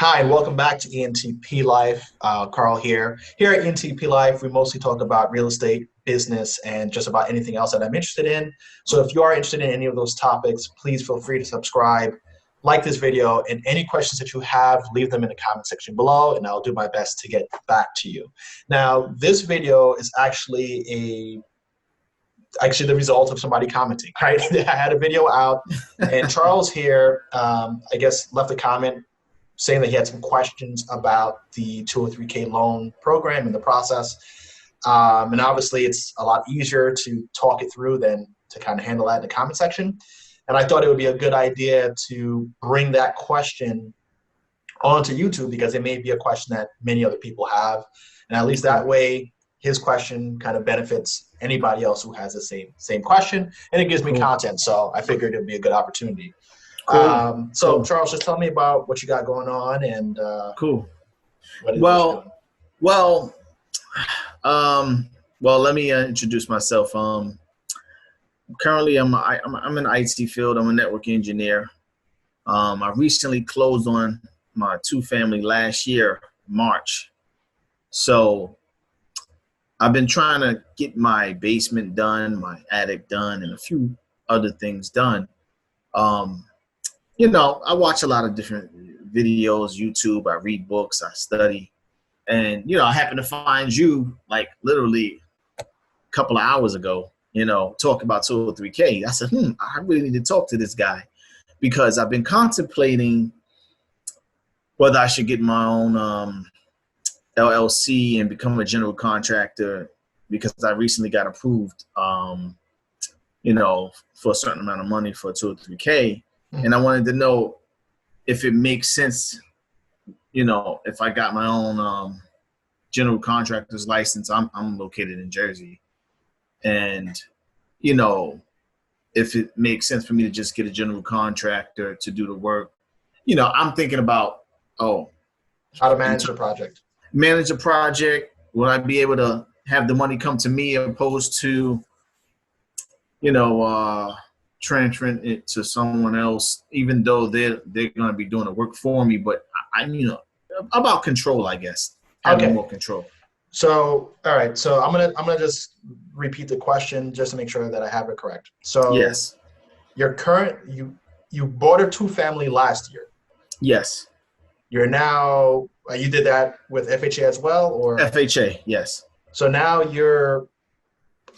Hi, and welcome back to ENTP Life. Carl here. Here at ENTP Life, we mostly talk about real estate, business, and just about anything else that I'm interested in. So if you are interested in any of those topics, please feel free to subscribe, like this video, and any questions that you have, leave them in the comment section below, and I'll do my best to get back to you. Now, this video is actually the result of somebody commenting, right? I had a video out, and Charles here, I guess, left a comment saying that he had some questions about the 203K loan program and the process. And obviously, it's a lot easier to talk it through than to kind of handle that in the comment section. And I thought it would be a good idea to bring that question onto YouTube because it may be a question that many other people have. And at least that way, his question kind of benefits anybody else who has the same question, and it gives me content. So I figured it'd be a good opportunity. So Charles, just tell me about what you got going on and cool. Well, let me introduce myself. Currently, I'm in the IT field. I'm a network engineer. I recently closed on my two-family last year, March. So I've been trying to get my basement done, my attic done, and a few other things done. I watch a lot of different videos, YouTube, I read books, I study. And, I happen to find you like literally a couple of hours ago, talking about 203K. I said, I really need to talk to this guy because I've been contemplating whether I should get my own LLC and become a general contractor because I recently got approved, for a certain amount of money for 203K. And I wanted to know if it makes sense, if I got my own general contractor's license. I'm located in Jersey. And, if it makes sense for me to just get a general contractor to do the work. I'm thinking about, how to manage a project. Manage a project. Will I be able to have the money come to me as opposed to, transferring it to someone else, even though they're going to be doing the work for me. But about control, I guess, having more control. So, all right. So I'm gonna just repeat the question just to make sure that I have it correct. So yes, you bought a two-family last year. Yes. You're now you did that with FHA as well, or FHA? Yes. So now you're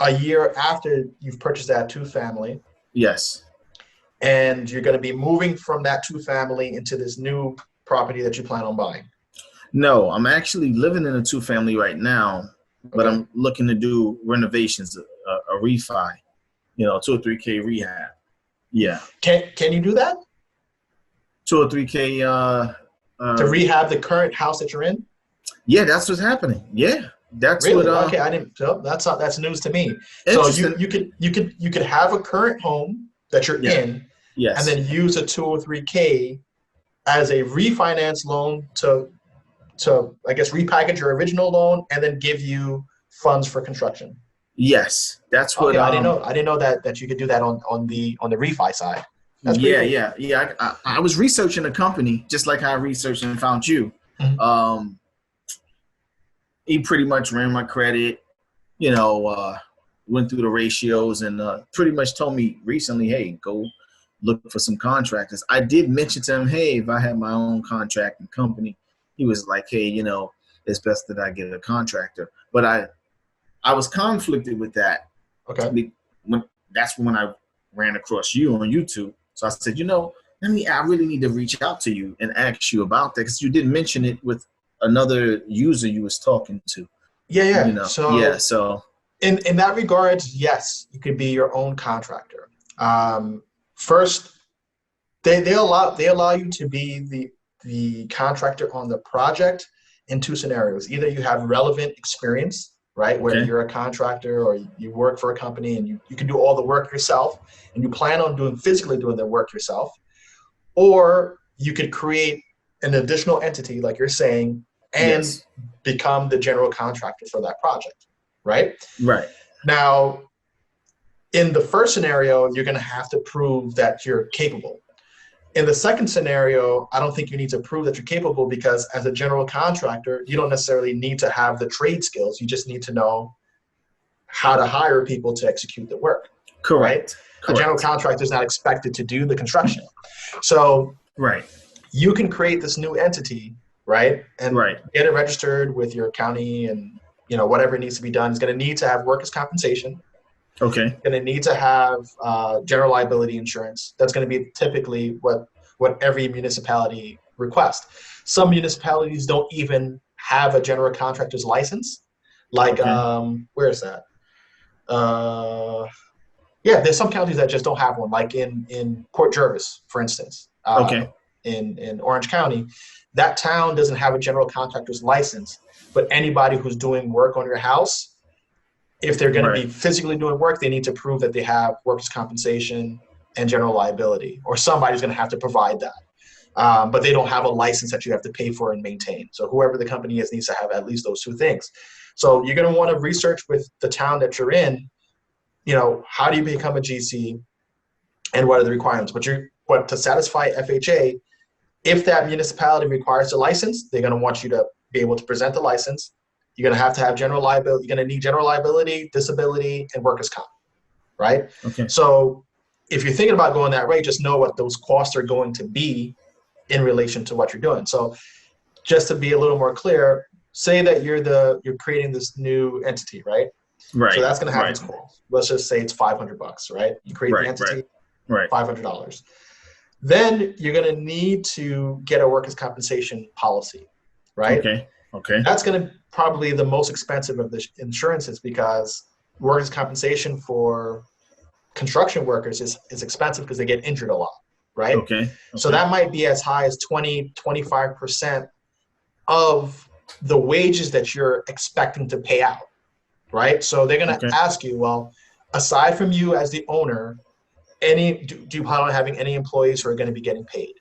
a year after you've purchased that two-family. Yes. And you're going to be moving from that two-family into this new property that you plan on buying. No, I'm actually living in a two-family right now, but I'm looking to do renovations, a refi, 203K rehab. Yeah. Can you do that? 203K. To rehab the current house that you're in? Yeah, that's what's happening. Yeah. That's really? what. Okay, I didn't. That's news to me. So you could have a current home that you're in, yes, and then use a 203K as a refinance loan to I guess repackage your original loan and then give you funds for construction. Yes, that's what. I didn't know that you could do that on the refi side. That's cool. Yeah. I was researching a company just like how I researched and found you. Mm-hmm. He pretty much ran my credit, went through the ratios and pretty much told me recently, hey, go look for some contractors. I did mention to him, hey, if I had my own contracting company, he was like, hey, it's best that I get a contractor. But I was conflicted with that. Okay. That's when I ran across you on YouTube. So I said, I really need to reach out to you and ask you about that because you didn't mention it with another user you was talking to. Yeah. So in that regard, yes, you could be your own contractor. First, they allow you to be the contractor on the project in two scenarios. Either you have relevant experience, right, where you're a contractor or you work for a company and you can do all the work yourself and you plan on physically doing the work yourself, or you could create an additional entity like you're saying and become the general contractor for that project, right? Right. Now, in the first scenario, you're going to have to prove that you're capable. In the second scenario, I don't think you need to prove that you're capable because as a general contractor, you don't necessarily need to have the trade skills. You just need to know how to hire people to execute the work. Correct. Right? A general contractor is not expected to do the construction. So right. You can create this new entity, right? And get it registered with your county and, you know, whatever needs to be done. It's going to need to have workers' compensation. Okay. It's going to need to have general liability insurance. That's going to be typically what every municipality requests. Some municipalities don't even have a general contractor's license. Like, where is that? Yeah, there's some counties that just don't have one, like in Port Jervis, for instance. In Orange County, that town doesn't have a general contractor's license, but anybody who's doing work on your house, if they're going to be physically doing work, they need to prove that they have workers' compensation and general liability, or somebody's going to have to provide that. But they don't have a license that you have to pay for and maintain. So whoever the company is needs to have at least those two things. So you're going to want to research with the town that you're in, you know, how do you become a GC and what are the requirements? But to satisfy FHA, if that municipality requires a license, they're going to want you to be able to present the license. You're going to have general liability. You're going to need general liability, disability, and workers' comp, right? Okay. So if you're thinking about going that way, just know what those costs are going to be in relation to what you're doing. So just to be a little more clear, say that you're creating this new entity, right? Right. So that's going to have its cost. Let's just say it's $500, right? You create the entity, $500. Then you're going to need to get a workers' compensation policy, right? Okay. That's going to probably the most expensive of the insurances because workers' compensation for construction workers is expensive because they get injured a lot, right? Okay. So that might be as high as 25% of the wages that you're expecting to pay out, right? So they're going to ask you, well, aside from you as the owner, do you plan on having any employees who are going to be getting paid,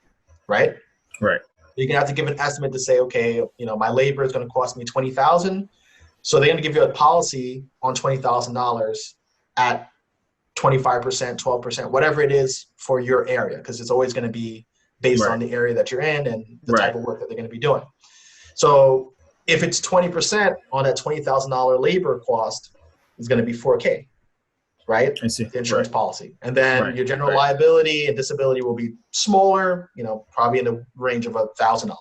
right? Right. You're going to have to give an estimate to say, okay, you know, my labor is going to cost me $20,000. So they're going to give you a policy on $20,000 at 25%, 12%, whatever it is for your area, because it's always going to be based on the area that you're in and the type of work that they're going to be doing. So if it's 20% on that $20,000 labor cost, it's going to be $4K. Right? I see. The insurance policy. And then your general liability and disability will be smaller, you know, probably in the range of $1,000.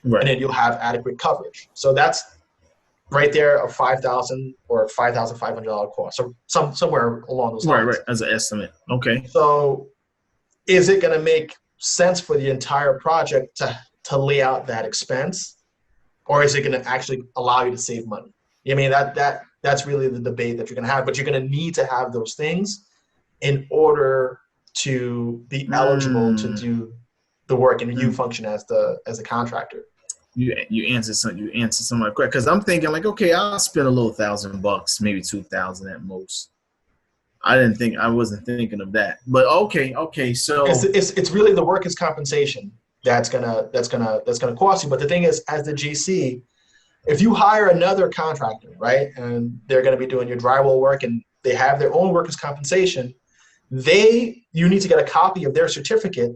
And then you'll have adequate coverage. So that's right there a $5,000 or $5,500 cost. So somewhere along those lines. Right, as an estimate. Okay. So is it going to make sense for the entire project to lay out that expense? Or is it going to actually allow you to save money? I mean, that's really the debate that you're going to have, but you're going to need to have those things in order to be eligible to do the work and you function as a contractor. You answer some of my questions because I'm thinking like, okay, I'll spend a little $1,000, maybe $2,000 at most. I wasn't thinking of that, but okay. So it's really the workers' compensation that's gonna cost you. But the thing is, as the GC, if you hire another contractor, right, and they're going to be doing your drywall work and they have their own workers' compensation, you need to get a copy of their certificate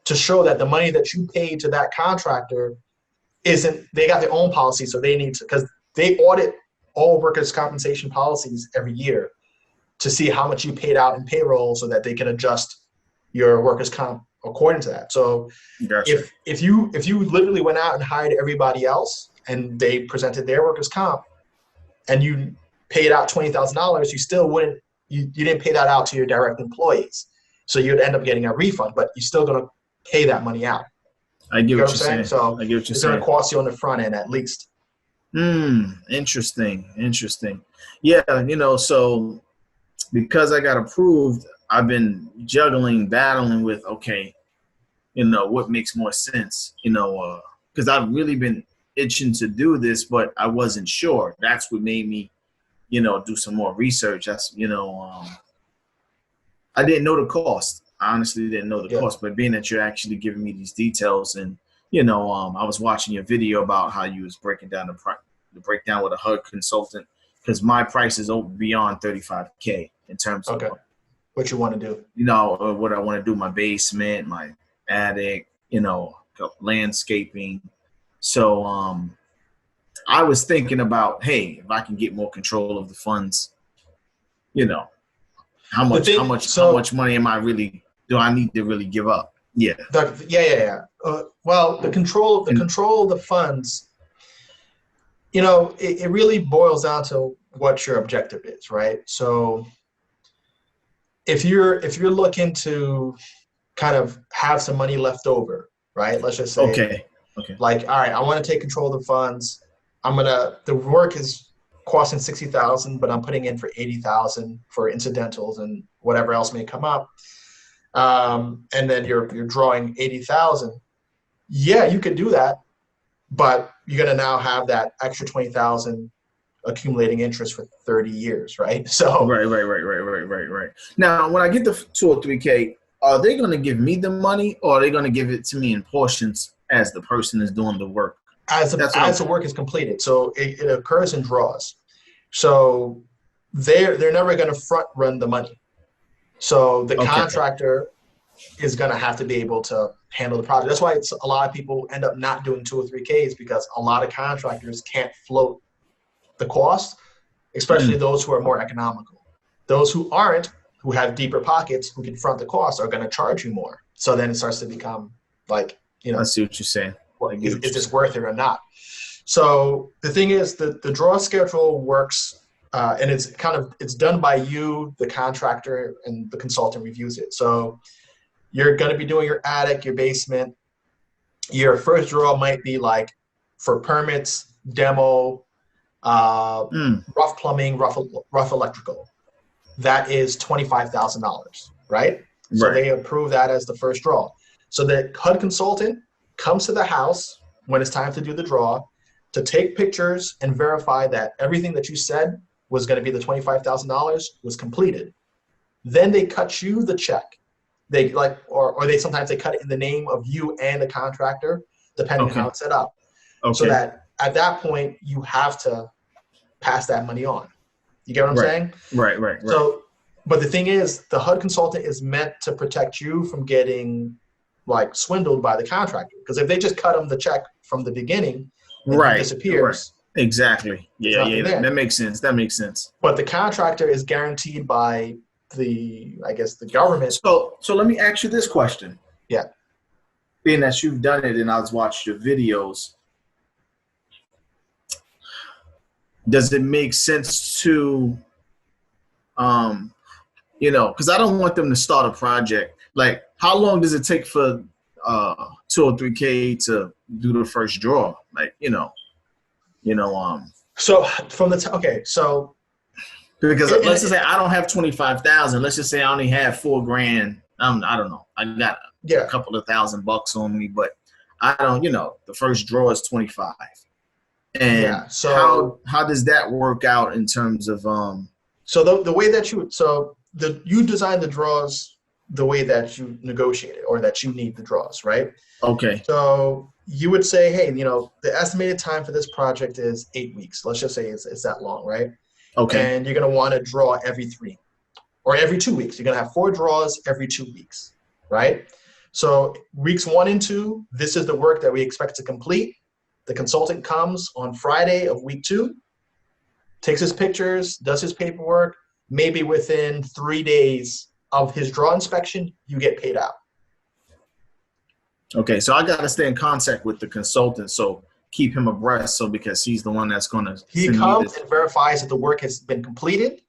to show that the money that you paid to that contractor they got their own policy, so they need to, because they audit all workers' compensation policies every year to see how much you paid out in payroll so that they can adjust your workers' comp according to that. So if you literally went out and hired everybody else, and they presented their workers' comp, and you paid out $20,000, you still wouldn't. You didn't pay that out to your direct employees, so you'd end up getting a refund, but you're still going to pay that money out. I get what you're saying. So I get what you're it's saying. going to cost you on the front end at least. Interesting. Yeah, you know, so because I got approved, I've been battling with, okay, you know, what makes more sense, you know, because I've really been itching to do this, but I wasn't sure. That's what made me, you know, do some more research. That's, you know, I didn't know the cost. I honestly didn't know the cost, but being that you're actually giving me these details and, you know, I was watching your video about how you was breaking down the breakdown with a HUD consultant, because my price is beyond $35K in terms of what you want to do. You know, what I want to do, my basement, my attic, landscaping. So I was thinking about, hey, if I can get more control of the funds, you know, how much money am I really do I need to really give up? Yeah. Well, the control of the funds, it really boils down to what your objective is, right? So if you're looking to kind of have some money left over, right? Let's just say, Okay. like, all right, I want to take control of the funds. The work is costing 60,000, but I'm putting in for 80,000 for incidentals and whatever else may come up. And then you're drawing 80,000. Yeah, you could do that, but you're gonna now have that extra 20,000 accumulating interest for 30 years, right? So right. Now, when I get the 203K, are they going to give me the money, or are they going to give it to me in portions as the person is doing the work? As the work is completed, so it occurs in draws. So they're never going to front run the money. So the contractor is going to have to be able to handle the project. That's why a lot of people end up not doing 203Ks, because a lot of contractors can't float the cost, especially those who are more economical. Those who aren't, who have deeper pockets, who can front the cost, are going to charge you more. So then it starts to become like, I see what you're saying. Is this worth it or not? So the thing is, the draw schedule works, and it's done by you, the contractor, and the consultant reviews it. So you're going to be doing your attic, your basement. Your first draw might be like for permits, demo, rough plumbing, rough electrical. That is $25,000, right? So they approve that as the first draw. So the HUD consultant comes to the house when it's time to do the draw to take pictures and verify that everything that you said was going to be the $25,000 was completed. Then they cut you the check. They sometimes they cut it in the name of you and the contractor, depending on how it's set up. So that at that point you have to pass that money on. You get what I'm saying? Right. So, but the thing is, the HUD consultant is meant to protect you from getting like swindled by the contractor. Because if they just cut him the check from the beginning, and he disappears. Right. Exactly. Yeah. That makes sense. But the contractor is guaranteed by the government. So let me ask you this question. Yeah. Being that you've done it and I've watched your videos, does it make sense to, because I don't want them to start a project. Like, how long does it take for 203K to do the first draw? Like, So from the so because let's just say I don't have 25,000. Let's just say I only have $4,000. I don't know. I got a couple of $1,000 on me, but I don't. The first draw is 25. And so how does that work out in terms of So the way that you design the draws the way that you negotiate it, or that you need the draws, right? Okay. So you would say, hey, the estimated time for this project is 8 weeks. Let's just say it's that long, right? Okay. And you're going to want to draw every 3 or every 2 weeks. You're going to have 4 draws every 2 weeks, right? So weeks 1 and 2, this is the work that we expect to complete. The consultant comes on Friday of week 2, takes his pictures, does his paperwork. Maybe within 3 days of his draw inspection, you get paid out. Okay, so I got to stay in contact with the consultant, so keep him abreast, because he's the one that's going to. He comes and verifies that the work has been completed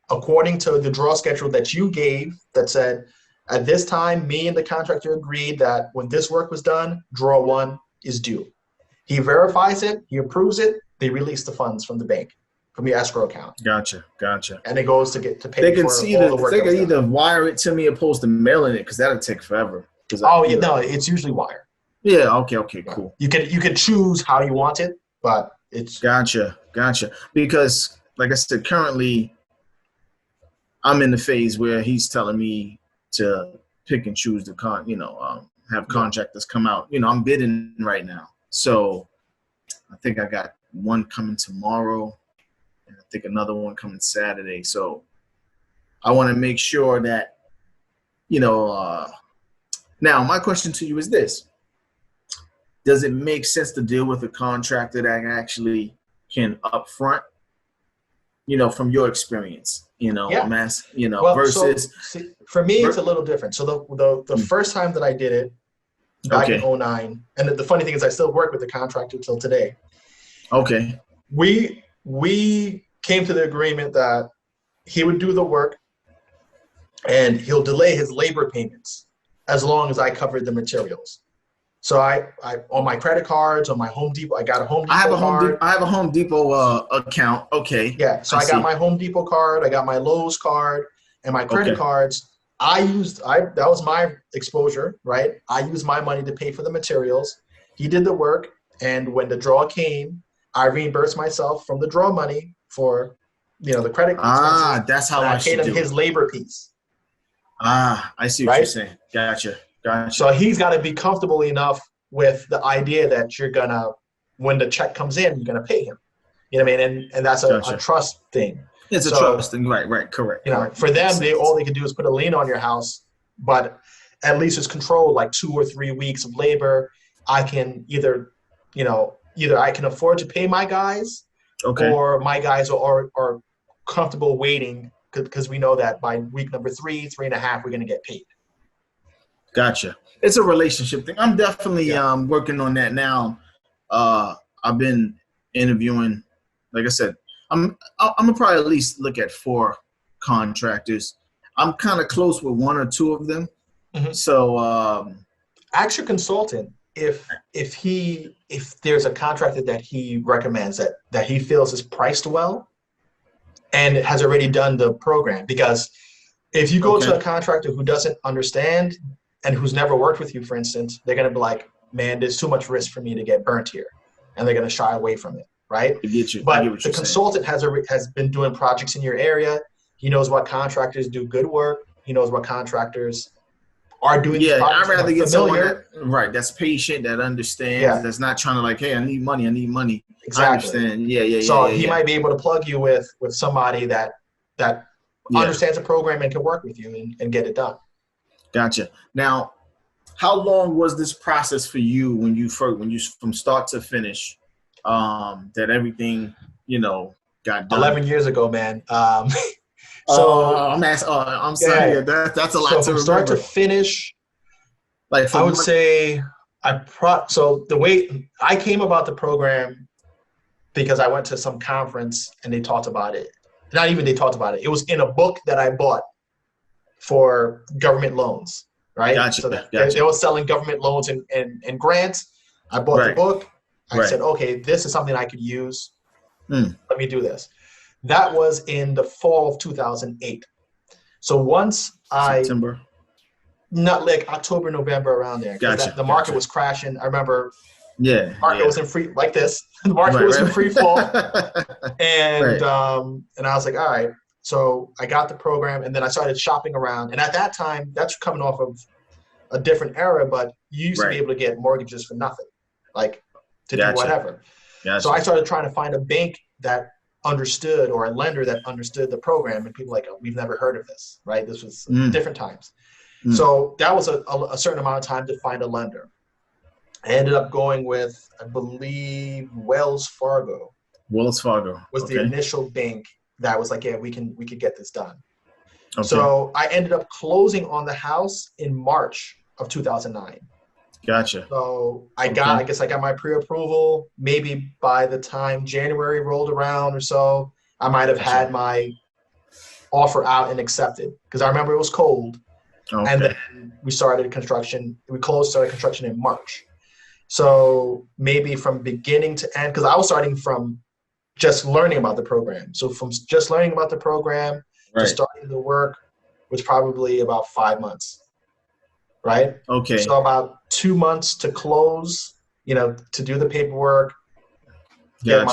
according to the draw schedule that you gave, that said, at this time, me and the contractor agreed that when this work was done, draw 1 is due. He verifies it, he approves it, they release the funds from the bank, from your escrow account. Gotcha. And it goes to pay they for all the work. They can either wire it to me opposed to mailing it, because that'll take forever. It's usually wire. Yeah. Okay. Cool. You could choose how you want it, but it's gotcha. Because, like I said, currently I'm in the phase where he's telling me to pick and choose have contractors come out. I'm bidding right now, so I think I got one coming tomorrow, and I think another one coming Saturday. So I want to make sure that, Now, my question to you is this. Does it make sense to deal with a contractor that actually can upfront, from your experience, Yeah. Well, so versus, see, for me, it's a little different. So the first time that I did it back in okay, '09, and the funny thing is I still work with the contractor till today. okay, We came to the agreement that he would do the work and he'll delay his labor payments as long as I covered the materials. So I on my credit cards, on my Home Depot, I got a Home Depot card. I have a Home Depot account. Okay, Yeah, so I I got see. my Home Depot card, I got my Lowe's card, and my credit Okay. cards. That was my exposure, right? I used my money to pay for the materials. He did the work, and when the draw came, I reimbursed myself from the draw money for, the credit expenses, That's and how I I paid should him do it. his labor piece, I see what you're right? saying. Gotcha. So he's got to be comfortable enough with the idea that when the check comes in, you're gonna pay him. You know what I mean? And that's a Gotcha. trust thing. It's a So, trust thing. Right. Correct. for Makes them, sense. all they can do is put a lien on your house, but at least it's controlled, like 2 or 3 weeks of labor. I can either I can afford to pay my guys, Okay. or my guys are comfortable waiting because we know that by week number 3.5, we're gonna get paid. Gotcha. It's a relationship thing. I'm definitely Yeah. working on that now. I've been interviewing, like I said, I'm gonna probably at least look at 4 contractors. I'm kind of close with 1 or 2 of them. Mhm. So Ask your consultant if there's a contractor that he recommends that he feels is priced well and has already done the program. Because if you go to okay. a contractor who doesn't understand and who's never worked with you, for instance, they're going to be like, man, there's too much risk for me to get burnt here. And they're going to shy away from it, right? I get you. I get But what the you're saying. consultant has been doing projects in your area. He knows what contractors do good work. He knows what contractors are doing these Yeah, I'd projects and are rather get someone familiar. that's patient, that understands, Yeah, that's not trying to like, hey, I need money. I exactly. understand. Yeah. So he might be able to plug you with somebody that Yeah. understands the program and can work with you and get it done. Gotcha. Now, how long was this process for you when you from start to finish, that everything, got done? 11 years ago, man. So I'm sorry. yeah, Yeah, that's a so lot to from start to remember. finish, Like I from would say so the way I came about the program, because I went to some conference and they talked about it. Not even they talked about it. It was in a book that I bought for government loans, right? So that they Gotcha. were selling government loans and grants. I bought the Right. book. I Right. said, okay, this is something I could use. Mm. Let me do this. That was in the fall of 2008. So once September. not like October, November, around there, because the market Gotcha. was crashing. I remember Yeah. the market was in free, like this. The market Right. was in free fall. And Right. and I was like, all right. So I got the program, and then I started shopping around. And at that time, that's coming off of a different era, but you used to be able to get mortgages for nothing, like to do whatever. So I started trying to find a bank that understood, or a lender that understood the program, and people like, oh, we've never heard of this, right? This was different times. So that was a certain amount of time to find a lender. I ended up going with, I believe, Wells Fargo. Wells Fargo Was the initial bank that was like, yeah, we could get this done. Okay. So I ended up closing on the house in March of 2009. Gotcha. So I guess I got my pre-approval. Maybe by the time January rolled around or so, I might have had my offer out and accepted, because I remember it was cold. Okay. And then we started construction. Started construction in March. So maybe from beginning to end, because I was starting from just learning about the program. So from just learning about the program to starting the work was probably about 5 months, right? Okay. So about 2 months to close, to do the paperwork, get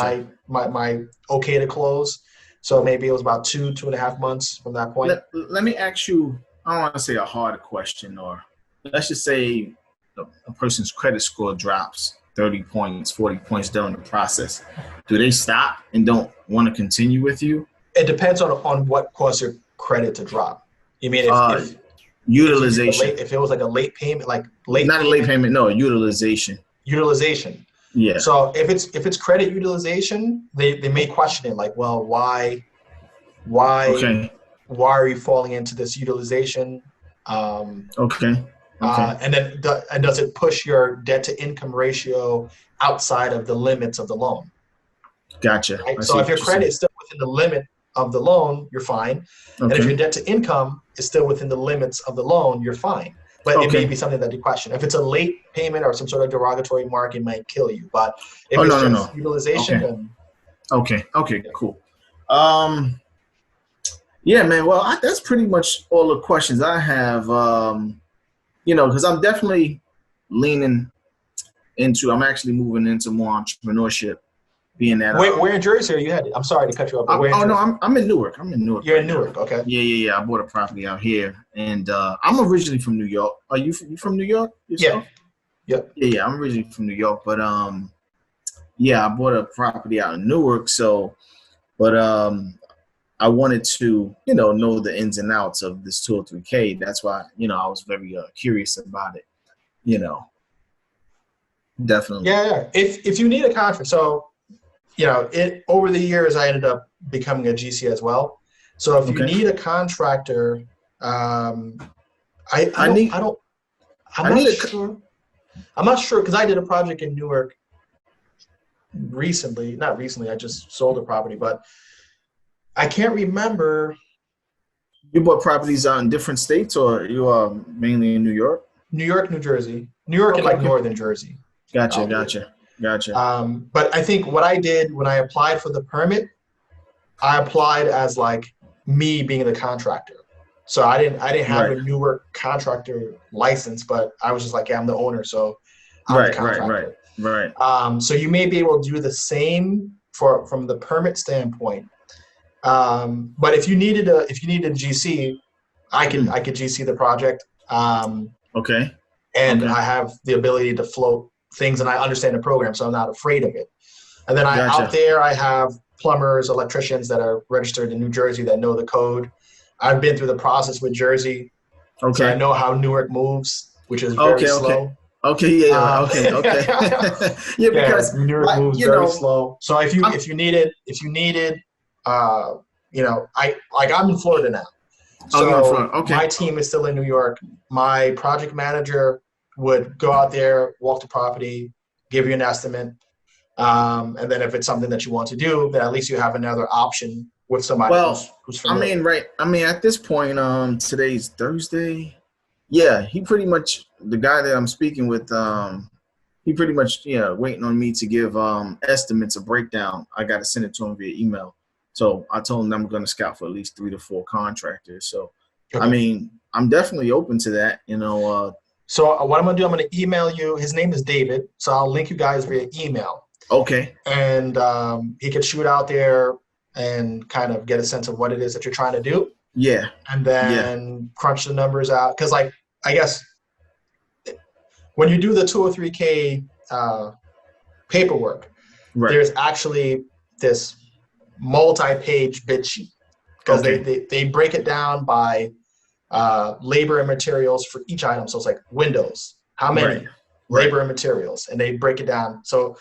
my okay to close. So maybe it was about 2.5 months from that point. Let me ask you, I don't want to say a hard question, or let's just say a person's credit score drops 30 points, 40 points during the process. Do they stop and don't want to continue with you? It depends on what caused your credit to drop. You mean Utilization. If it was like a late payment, like late Not a late payment, no, utilization. utilization. Yeah. So if it's credit utilization, they may question it, like, well, why Okay. are you falling into this utilization? Okay. Okay. And then and does it push your debt to income ratio outside of the limits of the loan? Gotcha. Right? I So see if what your you're credit saying. is still within the limit of the loan, you're fine. And if your Okay. debt to income is still within the limits of the loan, you're fine. But it may Okay. be something that you question. If it's a late payment or some sort of derogatory mark, it might kill you. But if Oh, it's no, no, just no. utilization, Okay. then Okay. Okay. yeah. Cool. Um, yeah, man. Well, that's pretty much all the questions I have. Because I'm definitely leaning I'm actually moving into more entrepreneurship, being that, Where in Jersey are you headed? I'm sorry to cut you off, but where in oh no, Jersey? I'm in Newark. I'm in Newark You're right in now. Newark, okay? Yeah. I bought a property out here, and I'm originally from New York. Are you from New York Yeah. yourself? Yep. Yeah. I'm originally from New York, but yeah, I bought a property out in Newark. So, but I wanted to, know the ins and outs of this 203K. That's why, I was very curious about it. You know, definitely. Yeah. If you need a contract, so it over the years I ended up becoming a GC as well. So if you Okay. need a contractor, I I need don't I'm I not need a sure. I'm not sure because I did a project in Newark recently. Not recently, I just sold a property, but I can't remember. You bought properties out in different states, or you are mainly in New York? New York, New Jersey, New York, and Okay. like northern Jersey. Gotcha. I'll do. Gotcha. But I think what I did when I applied for the permit, I applied as like me being the contractor. So I didn't have Right. a Newark contractor license, but I was just like, yeah, I'm the owner, so I'm the Right. Right. Right. contractor. Right. So you may be able to do the same from the permit standpoint. But if you needed a GC, I could GC the project. Okay. And Okay. I have the ability to float things, and I understand the program, so I'm not afraid of it. And then out Gotcha. there, I have plumbers, electricians that are registered in New Jersey that know the code. I've been through the process with Jersey, so I Okay. know how Newark moves, which is very Okay. Okay. slow. Okay. Yeah. Okay. Okay. Yeah, Yeah, because Newark like moves very slow. So if I'm you needed, I'm in Florida now. oh, you're in So front. Okay. my team is still in New York. My project manager would go out there, walk the property, give you an estimate, and then if it's something that you want to do, then at least you have another option with somebody Well, who's I familiar. mean, right. I mean, at this point, today's Thursday. Yeah, he pretty much the guy that I'm speaking with. He pretty much waiting on me to give estimates, a breakdown. I got to send it to him via email. So I told him I'm going to scout for at least 3 to 4 contractors. So I Okay. mean, I'm definitely open to that. So what I'm gonna do, I'm gonna email you. His name is David, so I'll link you guys via email, Okay. and he could shoot out there and kind of get a sense of what it is that you're trying to do, Yeah. and Yeah. then crunch the numbers out. Because like I guess when you do the 203K paperwork, Right. there's actually this multi-page bid sheet because Okay. they break it down by labor and materials for each item. So it's like windows, how many, Right. labor Right. and materials, and they break it down. So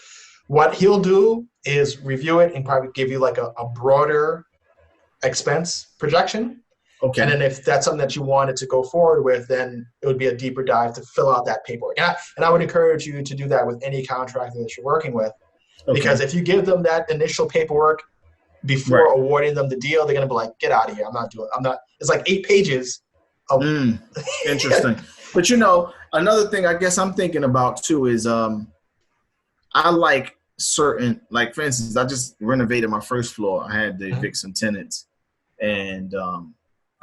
what he'll do is review it and probably give you like a broader expense projection. Okay. And then if that's something that you wanted to go forward with, then it would be a deeper dive to fill out that paperwork. And I would encourage you to do that with any contractor that you're working with, because Okay. if you give them that initial paperwork before Right. awarding them the deal, they're going to be like, get out of here. I'm not, it's like 8 pages of, Interesting. But another thing I guess I'm thinking about too is I like certain, like for instance, I just renovated my first floor. I had to evict some tenants, and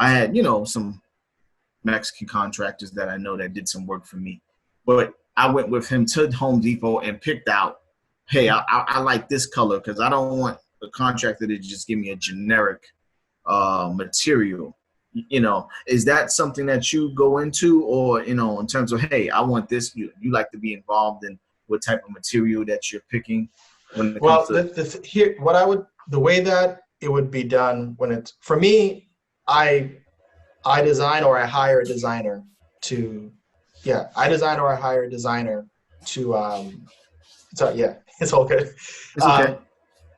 I had some Mexican contractors that I know that did some work for me. But I went with him to Home Depot and picked out, hey, I like this color because I don't want the contractor to just give me a generic material. Is that something that you go into, or in terms of, hey, I want this, you like to be involved in what type of material that you're picking when it comes well, to the way that it would be done when it's, for me, I I design or I hire a designer to, yeah, I design or I hire a designer to, sorry, yeah, it's all good. It's okay.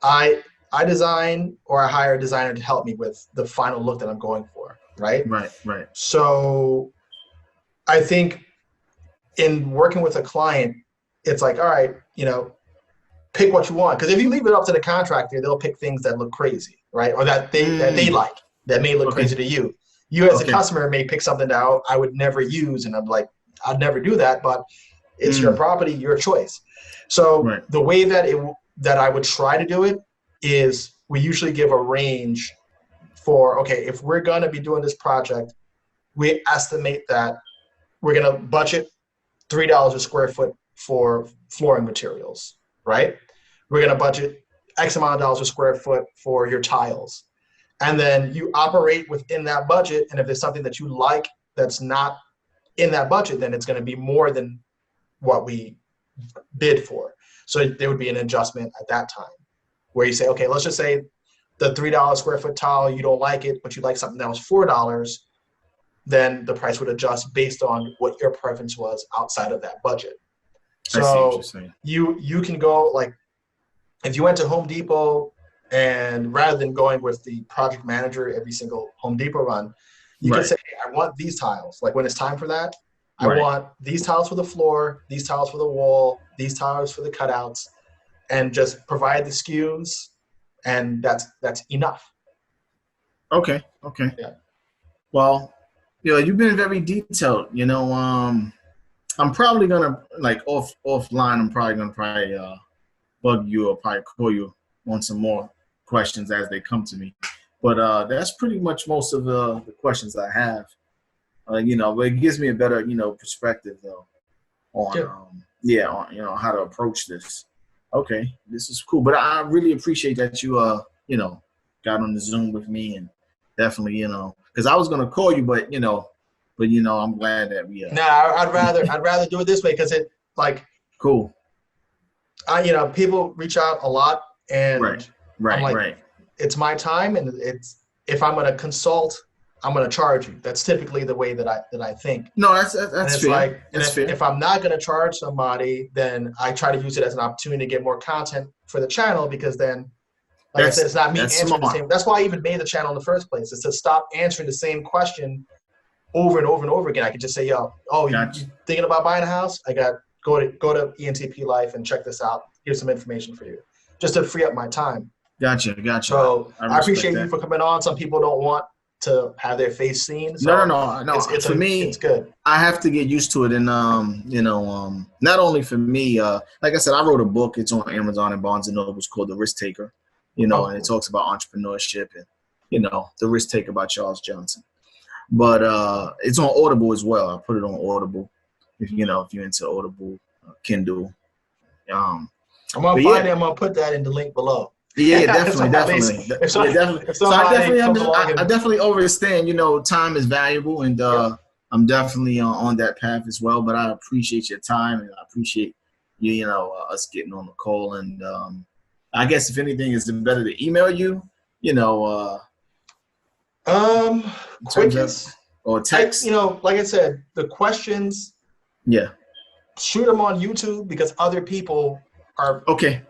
I I design or I hire a designer to help me with the final look that I'm going for, right? Right, right. So I think in working with a client, it's like, all right, pick what you want. Because if you leave it up to the contractor, they'll pick things that look crazy, right? Or that they like, that may look Okay. crazy to you. You as a Okay. customer may pick something that I would never use, and I'm like, I'd never do that, but it's your Mm. property, your choice. So Right. the way that I would try to do it is we usually give a range for, okay, if we're gonna be doing this project, we estimate that we're gonna budget $3 a square foot for flooring materials, right? We're gonna budget X amount of dollars a square foot for your tiles. And then you operate within that budget. And if there's something that you like that's not in that budget, then it's gonna be more than what we bid for. So there would be an adjustment at that time where you say, okay, let's just say the $3 square foot tile, you don't like it, but you like something that was $4, then the price would adjust based on what your preference was outside of that budget. I see what you're So saying. you can go, like, if you went to Home Depot and rather than going with the project manager every single Home Depot run, you can Right. say, I want these tiles. Like when it's time for that, I Right. want these tiles for the floor, these tiles for the wall, these tiles for the cutouts, and just provide the SKUs, and that's enough. Okay. Okay. Yeah. Well, you've been very detailed. I'm probably gonna like offline. I'm probably gonna bug you or probably call you on some more questions as they come to me. But that's pretty much most of the questions I have. But it gives me a better perspective though on on how to approach this. Okay, this is cool. But I really appreciate that you got on the Zoom with me, and definitely because I was gonna call you, but I'm glad that we No, I'd rather do it this way because it, like, cool. People reach out a lot, and Right, I'm like, right. it's my time, and if I'm gonna consult, I'm gonna charge you. That's typically the way that I think. No, that's And it's fair. like, and That's fair. if I'm not gonna charge somebody, then I try to use it as an opportunity to get more content for the channel, because then, like I said, it's not me That's answering the smart. same. That's why I even made the channel in the first place. Is to stop answering the same question over and over and over again. I could just say, yo, Gotcha. you thinking about buying a house? Go to ENTP Life and check this out. Here's some information for you, just to free up my time. Gotcha. So I respect appreciate that. you for coming on. Some people don't want to have their face seen. So No. For me, it's good. I have to get used to it, and not only for me. Like I said, I wrote a book. It's on Amazon and Barnes and Noble. It's called The Risk Taker. And it talks about entrepreneurship and The Risk Taker by Charles Johnson. But it's on Audible as well. I put it on Audible. If you're into Audible, Kindle. I'm gonna find it. I'm gonna put that in the link below. Yeah, definitely. If So I somebody definitely understand. Time is valuable, and I'm definitely on that path as well. But I appreciate your time, and I appreciate you. Us getting on the call, and I guess if anything, is it better to email you? quickest or text. Like I said, the questions. Yeah. Shoot them on YouTube, because other people are okay.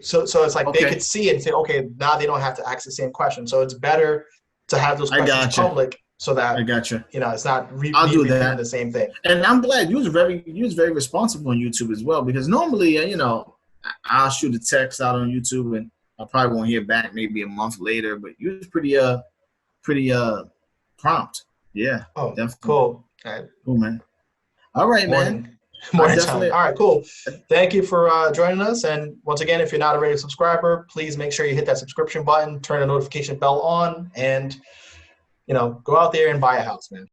So it's like they could see it and say, okay, now they don't have to ask the same question. So it's better to have those questions public, so that I gotcha. It's not I'll do repeating that. the same thing. And I'm glad you was very responsible on YouTube as well, because normally I'll shoot a text out on YouTube and I probably won't hear back maybe a month later, but you was pretty prompt. Yeah. Oh, definitely. cool. All right. Cool, man. All right, man. More time. All right, cool. Thank you for joining us. And once again, if you're not already a subscriber, please make sure you hit that subscription button, turn the notification bell on, and go out there and buy a house, man.